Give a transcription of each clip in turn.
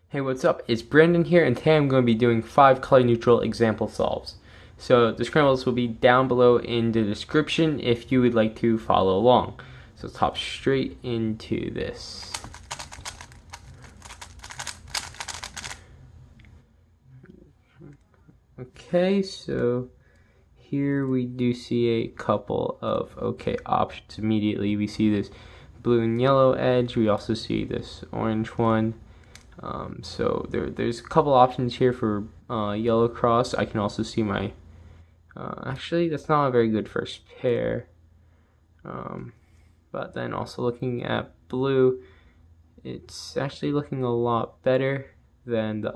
Hey, what's up? It's Brandon here, and today I'm going to be doing 5 color neutral example solves. So the scrambles will be down below in the description if you would like to follow along. So let's hop straight into this. Okay, so here we do see a couple of options immediately. We see this blue and yellow edge. We also see this orange one. So there's a couple options here for yellow cross. I can also see my actually, that's not a very good first pair. But then also looking at blue, it's actually looking a lot better than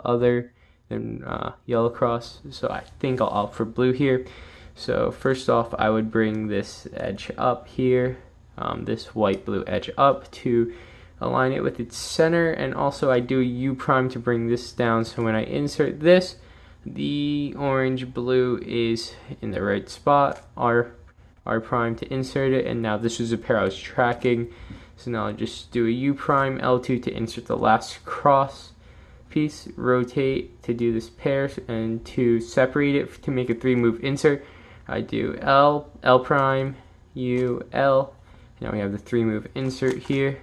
yellow cross. So I think I'll opt for blue here. So first off, I would bring this edge up here, this white blue edge up to align it with its center, and also I do a U prime to bring this down, so when I insert this, the orange blue is in the right spot, R prime to insert it, and now this is a pair I was tracking, so now I'll just do a U prime, L2 to insert the last cross piece, rotate to do this pair, and to separate it to make a 3-move insert, I do L, L prime, U, L. Now we have the 3-move insert here,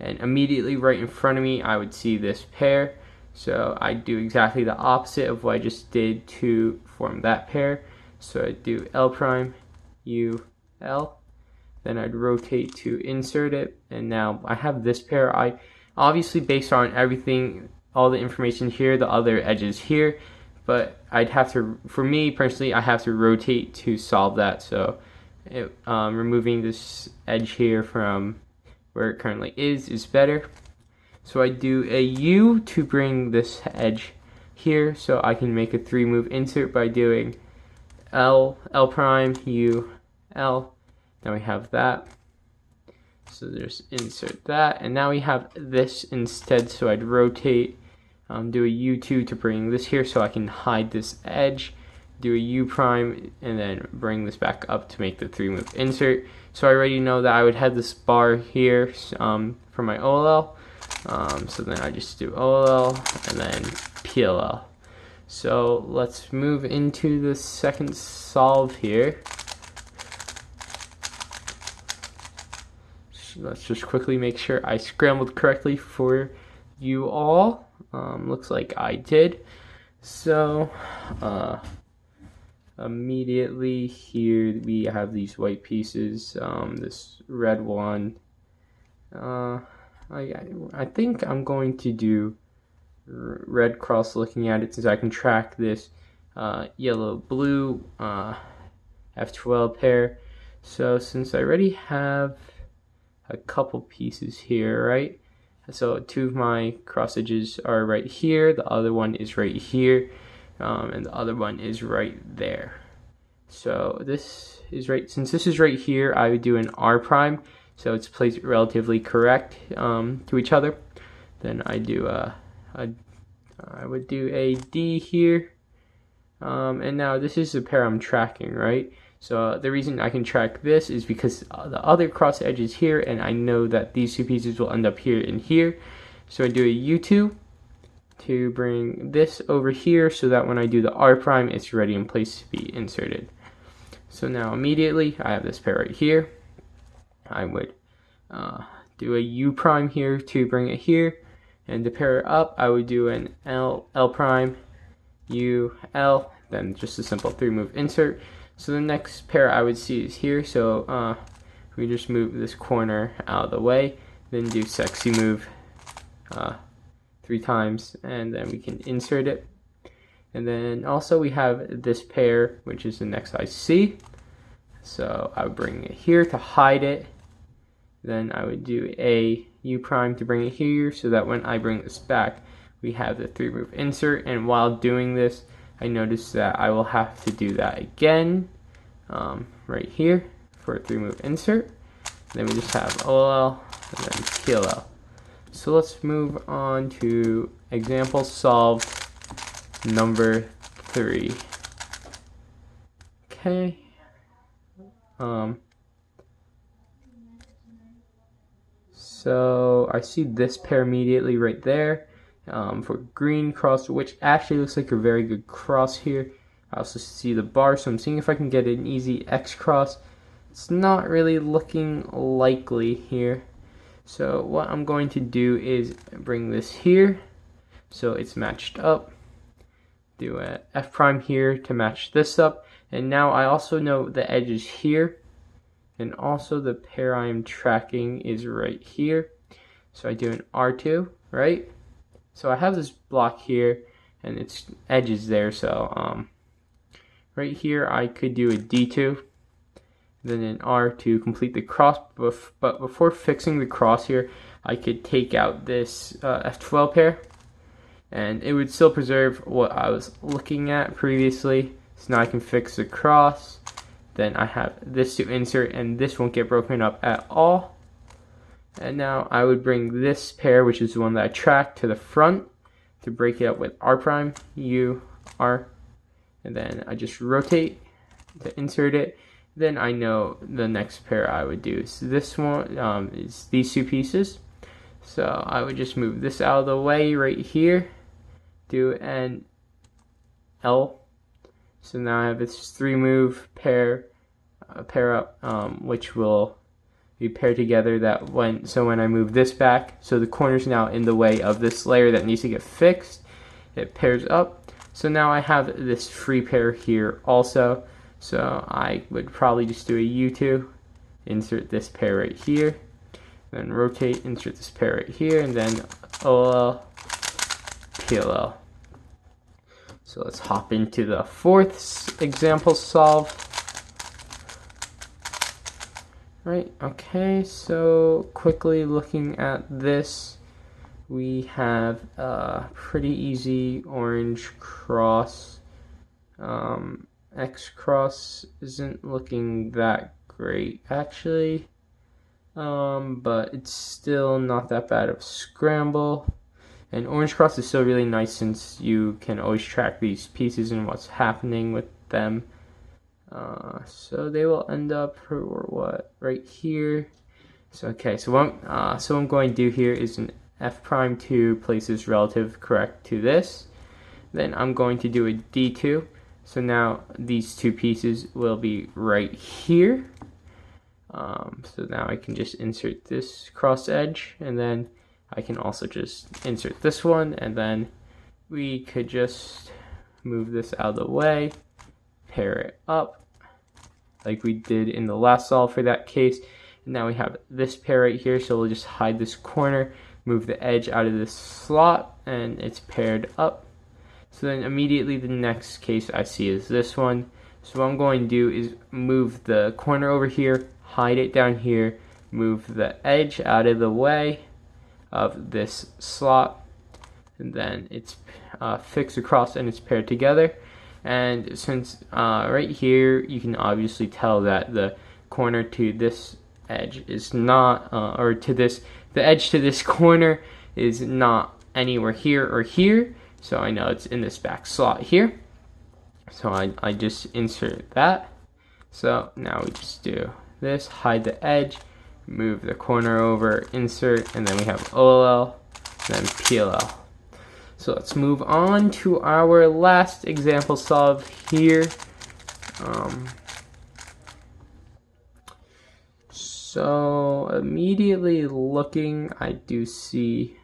and immediately right in front of me I would see this pair. So I do exactly the opposite of what I just did to form that pair. So I do L prime, U, L. Then I'd rotate to insert it, and now I have this pair. I obviously, based on everything, all the information here, the other edges here, but I'd have to, for me personally, I have to rotate to solve that. So removing this edge here from where it currently is better. So I do a U to bring this edge here, so I can make a 3-move insert by doing L, L prime, U, L. Now we have that. So just insert that, and now we have this instead, so I'd rotate, do a U2 to bring this here so I can hide this edge, do a U prime, and then bring this back up to make the 3-move insert. So I already know that I would have this bar here for my OLL, so then I just do OLL and then PLL. So let's move into the second solve here. Let's just quickly make sure I scrambled correctly for you all. Looks like I did. So immediately here we have these white pieces, this red one. I think I'm going to do red cross looking at it, since I can track this yellow blue F12 pair. So since I already have a couple pieces here, right? So 2 of my cross edges are right here, the other one is right here, and the other one is right there. So this is right, since this is right here, I would do an R prime, so it's placed relatively correct to each other. Then I would do a D here, and now this is the pair I'm tracking, right? So the reason I can track this is because the other cross edge is here, and I know that these 2 pieces will end up here and here. So I do a U2 to bring this over here, so that when I do the R prime, it's ready in place to be inserted. So now immediately I have this pair right here. I would do a U prime here to bring it here, and to pair it up, I would do an L, L prime, U, L, then just a simple 3-move insert. So the next pair I would see is here, so we just move this corner out of the way, then do sexy move 3 times, and then we can insert it. And then also we have this pair, which is the next I see. So I would bring it here to hide it. Then I would do a U prime to bring it here, so that when I bring this back, we have the 3-move insert. And while doing this, I notice that I will have to do that again right here for a 3-move insert. Then we just have OLL and then PLL. So let's move on to example solved number 3. Okay. So I see this pair immediately right there, for green cross, which actually looks like a very good cross here. I also see the bar, so I'm seeing if I can get an easy X cross. It's not really looking likely here. So what I'm going to do is bring this here so it's matched up. Do a F prime here to match this up. And now I also know the edge is here. And also the pair I am tracking is right here. So I do an R2, right? So I have this block here and its edge is there. So right here I could do a D2. Then an R to complete the cross, but before fixing the cross here, I could take out this F12 pair, and it would still preserve what I was looking at previously. So now I can fix the cross, then I have this to insert, and this won't get broken up at all. And now I would bring this pair, which is the one that I tracked, to the front to break it up with R prime, U, R, and then I just rotate to insert it. Then I know the next pair I would do. So this one is these two pieces. So I would just move this out of the way right here. Do an L. So now I have this 3-move pair up, which will be paired together. That when I move this back, so the corner's now in the way of this layer that needs to get fixed. It pairs up. So now I have this free pair here also. So I would probably just do a U2, insert this pair right here, then rotate, insert this pair right here, and then OLL, PLL. So let's hop into the fourth example solve. Right, okay, so quickly looking at this, we have a pretty easy orange cross. X cross isn't looking that great actually, but it's still not that bad of a scramble. And orange cross is still really nice since you can always track these pieces and what's happening with them. So they will end up right here. So okay, so what I'm going to do here is an F prime to place this relative correct to this. Then I'm going to do a D2. So now these two pieces will be right here. So now I can just insert this cross edge, and then I can also just insert this one, and then we could just move this out of the way, pair it up like we did in the last solve for that case. And now we have this pair right here, so we'll just hide this corner, move the edge out of this slot, and it's paired up. So then immediately the next case I see is this one. So what I'm going to do is move the corner over here, hide it down here, move the edge out of the way of this slot, and then it's fixed across and it's paired together. And since right here you can obviously tell that the corner to this edge is not, the edge to this corner is not anywhere here or here. So I know it's in this back slot here. So I just insert that. So now we just do this, hide the edge, move the corner over, insert, and then we have OLL, and then PLL. So let's move on to our last example solve here. So immediately looking, I do see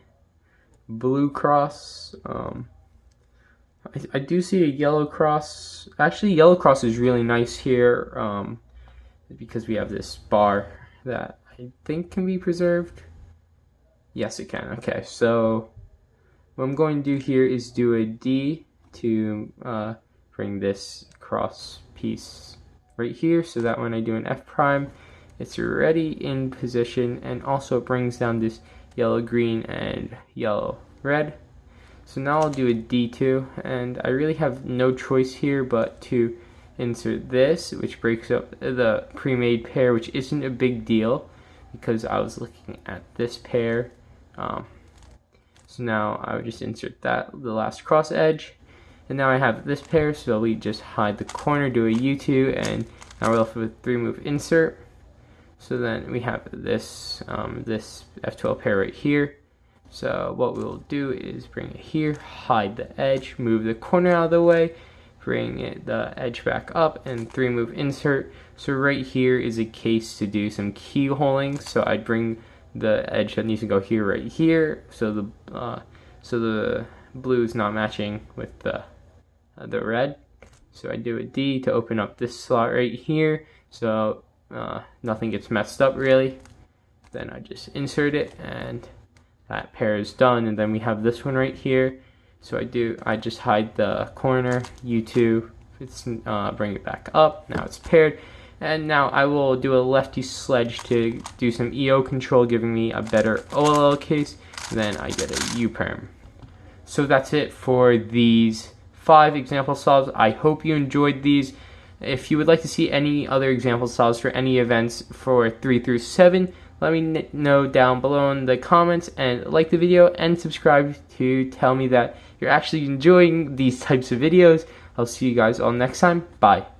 blue cross. I do see a yellow cross. Actually, yellow cross is really nice here because we have this bar that I think can be preserved. Yes, it can. Okay, so what I'm going to do here is do a D to bring this cross piece right here, so that when I do an F prime, it's already in position, and also brings down this yellow green and yellow red. So now I'll do a D2, and I really have no choice here but to insert this, which breaks up the pre-made pair, which isn't a big deal because I was looking at this pair. So now I would just insert that, the last cross edge, and now I have this pair, so we just hide the corner, do a U2, and now we're left with 3-move insert. So then we have this this F12 pair right here, So what we'll do is bring it here, hide the edge, move the corner out of the way, bring the edge back up, and 3-move insert. So right here is a case to do some keyholing. So I'd bring the edge that needs to go here, right here. So the blue is not matching with the red. So I do a D to open up this slot right here, so nothing gets messed up really. Then I just insert it, and that pair is done. And then we have this one right here. So I just hide the corner, U2, bring it back up. Now it's paired. And now I will do a lefty sledge to do some EO control, giving me a better OLL case. Then I get a U-perm. So that's it for these 5 example solves. I hope you enjoyed these. If you would like to see any other example solves for any events for 3 through 7, let me know down below in the comments, and like the video and subscribe to tell me that you're actually enjoying these types of videos. I'll see you guys all next time. Bye.